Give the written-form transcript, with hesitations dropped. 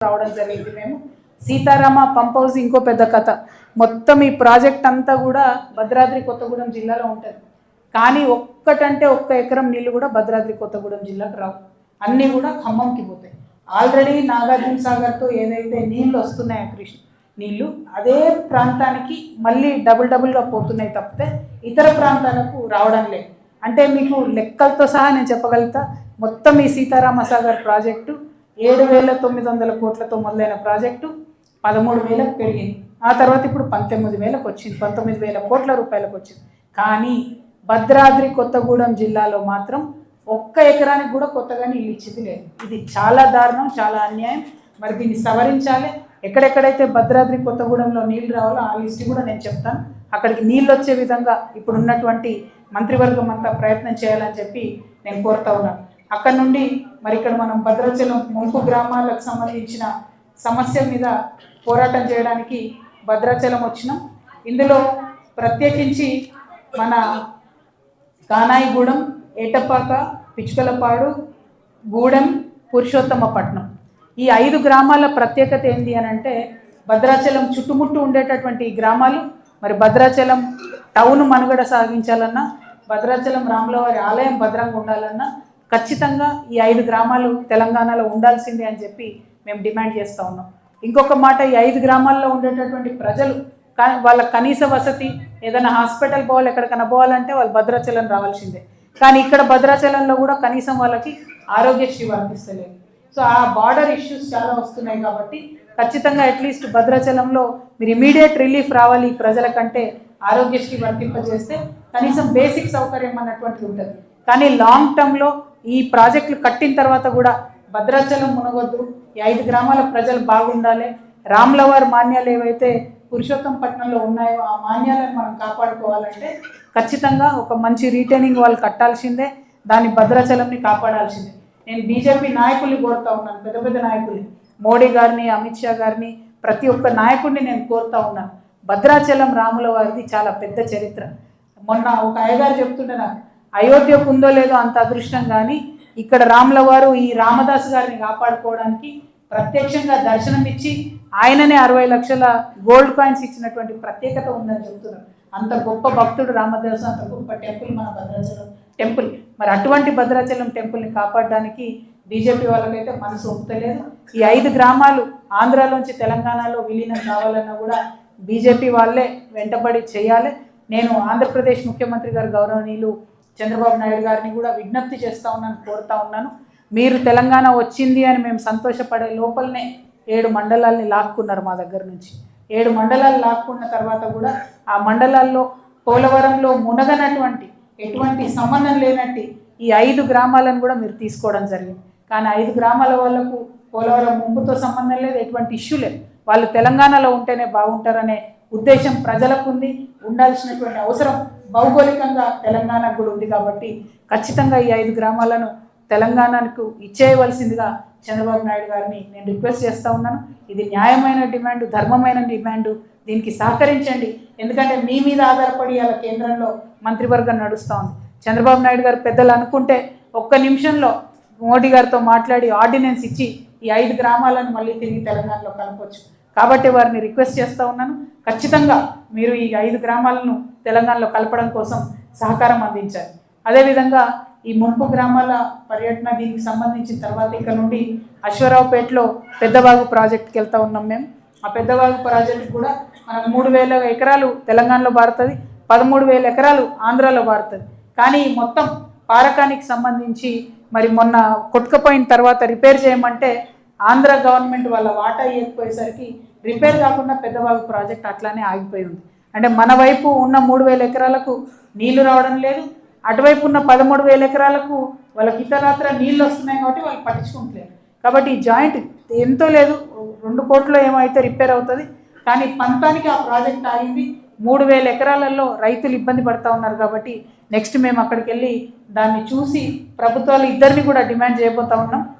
రావడం జరిగింది. మేము సీతారామ పంప్ హౌస్ ఇంకో పెద్ద కథ. మొత్తం ఈ ప్రాజెక్ట్ అంతా కూడా భద్రాద్రి కొత్తగూడెం జిల్లాలో ఉంటుంది. కానీ ఒక్కటంటే ఒక్క ఎకరం నీళ్లు కూడా భద్రాద్రి కొత్తగూడెం జిల్లాకు రావు. అన్నీ కూడా ఖమ్మంకి పోతాయి. ఆల్రెడీ నాగార్జున సాగర్తో ఏదైతే నీళ్లు వస్తున్నాయో నీళ్లు అదే ప్రాంతానికి మళ్ళీ డబుల్గా పోతున్నాయి తప్పితే ఇతర ప్రాంతాలకు రావడం లేదు. అంటే మీకు లెక్కలతో సహా నేను చెప్పగలుగుతా. మొత్తం ఈ సీతారామ సాగర్ ప్రాజెక్టు 7,900 కోట్లతో మొదలైన ప్రాజెక్టు 13,000కు పెరిగింది. ఆ తర్వాత ఇప్పుడు 19,000కు వచ్చింది, 19,000 కోట్ల రూపాయలకు వచ్చింది. కానీ భద్రాద్రి కొత్తగూడెం జిల్లాలో మాత్రం ఒక్క ఎకరానికి కూడా కొత్తగా నీళ్ళు ఇచ్చింది లేదు. ఇది చాలా దారుణం, చాలా అన్యాయం. మరి దీన్ని సవరించాలి. ఎక్కడెక్కడైతే భద్రాద్రి కొత్తగూడెంలో నీళ్ళు రావాలో ఆ లిస్ట్ కూడా నేను చెప్తాను. అక్కడికి నీళ్ళు వచ్చే విధంగా ఇప్పుడు ఉన్నటువంటి మంత్రివర్గం అంతా ప్రయత్నం చేయాలని చెప్పి నేను కోరుతా ఉన్నాను. అక్కడ నుండి మరి ఇక్కడ మనం భద్రాచలం ముంపు గ్రామాలకు సంబంధించిన సమస్య మీద పోరాటం చేయడానికి భద్రాచలం వచ్చినాం. ఇందులో ప్రత్యేకించి మన కానాయిగూడెం, ఏటపాక, పిచ్చుకలపాడు, గూడెం, పురుషోత్తమపట్నం ఈ 5 గ్రామాల ప్రత్యేకత ఏంటి అని అంటే భద్రాచలం చుట్టుముట్టు ఉండేటటువంటి ఈ గ్రామాలు మరి భద్రాచలం టౌన్ మనుగడ సాగించాలన్నా, భద్రాచలం రాములవారి ఆలయం భద్రంగా ఉండాలన్నా ఖచ్చితంగా ఈ 5 గ్రామాలు తెలంగాణలో ఉండాల్సిందే అని చెప్పి మేము డిమాండ్ చేస్తూ ఉన్నాం. ఇంకొక మాట, ఈ 5 గ్రామాల్లో ఉండేటటువంటి ప్రజలు వాళ్ళ కనీస వసతి, ఏదైనా హాస్పిటల్ పోవాలి, ఎక్కడికైనా పోవాలంటే వాళ్ళు భద్రాచలం రావాల్సిందే. కానీ ఇక్కడ భద్రాచలంలో కూడా కనీసం వాళ్ళకి ఆరోగ్యశ్రీ వర్తిస్తలేదు. సో ఆ బార్డర్ ఇష్యూస్ చాలా వస్తున్నాయి కాబట్టి ఖచ్చితంగా అట్లీస్ట్ భద్రాచలంలో మీరు ఇమీడియట్ రిలీఫ్ రావాలి ఈ ప్రజల కంటే ఆరోగ్యశ్రీ వర్తింపజేస్తే కనీసం బేసిక్ సౌకర్యం అన్నటువంటిది ఉంటుంది. కానీ లాంగ్ టర్మ్లో ఈ ప్రాజెక్టులు కట్టిన తర్వాత కూడా భద్రాచలం మునగొద్దు, ఈ 5 గ్రామాల ప్రజలు బాగుండాలి. రాములవారి మాన్యాలు ఏవైతే పురుషోత్తంపట్నంలో ఉన్నాయో ఆ మాన్యాలను మనం కాపాడుకోవాలంటే ఖచ్చితంగా ఒక మంచి రీటైనింగ్ వాళ్ళు కట్టాల్సిందే, దాన్ని భద్రాచలంని కాపాడాల్సిందే. నేను బీజేపీ నాయకుల్ని కోరుతా ఉన్నాను, పెద్ద పెద్ద నాయకుల్ని, మోడీ గారిని, అమిత్ షా గారిని, ప్రతి ఒక్క నాయకుడిని నేను కోరుతా ఉన్నాను. భద్రాచలం రాముల వారిది చాలా పెద్ద చరిత్ర. మొన్న ఒక అయ్యగారు చెప్తుంటే నాకు అయోధ్యకు ఉందో లేదో అంత అదృష్టం, కానీ ఇక్కడ రాముల వారు ఈ రామదాస్ గారిని కాపాడుకోవడానికి ప్రత్యక్షంగా దర్శనం ఇచ్చి ఆయననే 60 లక్షల గోల్డ్ కాయిన్స్ ఇచ్చినటువంటి ప్రత్యేకత ఉందని చెప్తున్నారు. అంత గొప్ప భక్తుడు రామదాసు, అంత గొప్ప టెంపుల్ మన భద్రాచలం టెంపుల్. మరి అటువంటి భద్రాచలం టెంపుల్ని కాపాడడానికి బీజేపీ వాళ్ళకైతే మనసు ఒప్పుతలేదు. ఈ 5 గ్రామాలు ఆంధ్రాలోంచి తెలంగాణలో విలీనం కావాలన్నా కూడా బీజేపీ వాళ్ళే వెంటబడి చేయాలి. నేను ఆంధ్రప్రదేశ్ ముఖ్యమంత్రి గారు గౌరవనీయులు చంద్రబాబు నాయుడు గారిని కూడా విజ్ఞప్తి చేస్తూ ఉన్నాను, కోరుతా ఉన్నాను. మీరు తెలంగాణ వచ్చింది అని మేము సంతోషపడే లోపలనే 7 మండలాల్ని లాక్కున్నారు మా దగ్గర నుంచి. 7 మండలాలు లాక్కున్న తర్వాత కూడా ఆ మండలాల్లో పోలవరంలో మునగనటువంటి, ఎటువంటి సంబంధం లేనట్టు ఈ 5 గ్రామాలను కూడా మీరు తీసుకోవడం జరిగింది. కానీ 5 గ్రామాల వాళ్ళకు పోలవరం ముంపుతో సంబంధం లేదు, ఎటువంటి ఇష్యూ లేదు. వాళ్ళు తెలంగాణలో ఉంటేనే బాగుంటారనే ఉద్దేశం ప్రజలకు ఉంది, ఉండాల్సినటువంటి అవసరం భౌగోళికంగా తెలంగాణకు కూడా ఉంది. కాబట్టి ఖచ్చితంగా ఈ 5 గ్రామాలను తెలంగాణకు ఇచ్చేయవలసిందిగా చంద్రబాబు నాయుడు గారిని నేను రిక్వెస్ట్ చేస్తూ ఉన్నాను. ఇది న్యాయమైన డిమాండ్, ధర్మమైన డిమాండ్, దీనికి సహకరించండి. ఎందుకంటే మీ మీద ఆధారపడి అలా కేంద్రంలో మంత్రివర్గం నడుస్తూ ఉంది. చంద్రబాబు నాయుడు గారు పెద్దలు అనుకుంటే ఒక్క నిమిషంలో మోడీ గారితో మాట్లాడి ఆర్డినెన్స్ ఇచ్చి ఈ 5 గ్రామాలను మళ్ళీ తిరిగి తెలంగాణలో కలపవచ్చు. కాబట్టి వారిని రిక్వెస్ట్ చేస్తూ ఉన్నాను, ఖచ్చితంగా మీరు ఈ 5 గ్రామాలను తెలంగాణలో కలపడం కోసం సహకారం అందించాలి. అదేవిధంగా ఈ ముంపు గ్రామాల పర్యటన దీనికి సంబంధించిన తర్వాత ఇక్కడ నుండి అశ్వరావుపేటలో పెద్దవాగు ప్రాజెక్టుకి వెళ్తూ ఉన్నాం మేము. ఆ పెద్దవాగు ప్రాజెక్టు కూడా మనకు 3,000 ఎకరాలు తెలంగాణలో బారుతుంది, 13,000 ఎకరాలు ఆంధ్రాలో బారుతుంది. కానీ మొత్తం పారకానికి సంబంధించి మరి మొన్న కొట్టుకుపోయిన తర్వాత రిపేర్ చేయమంటే ఆంధ్ర గవర్నమెంట్ వాళ్ళ వాటా ఇవ్వకపోయేసరికి రిపేర్ కాకుండా పెద్దవాగు ప్రాజెక్ట్ అట్లానే ఆగిపోయి ఉంది. అంటే మన వైపు ఉన్న 3,000 ఎకరాలకు నీళ్లు రావడం లేదు, అటువైపు ఉన్న 13,000 ఎకరాలకు వాళ్ళకి ఇతరత్ర నీళ్ళు వస్తున్నాయి కాబట్టి వాళ్ళు పట్టించుకుంటలేరు. కాబట్టి ఈ జాయింట్ ఎంతో లేదు, 2 కోట్లు ఏమో అయితే రిపేర్ అవుతుంది. కానీ పంతానికి ఆ ప్రాజెక్ట్ ఆగింది. 3,000 ఎకరాలలో రైతులు ఇబ్బంది పడుతూ ఉన్నారు. కాబట్టి నెక్స్ట్ మేము అక్కడికి వెళ్ళి దాన్ని చూసి ప్రభుత్వాలు ఇద్దరిని కూడా డిమాండ్ చేయబోతూ ఉన్నాం.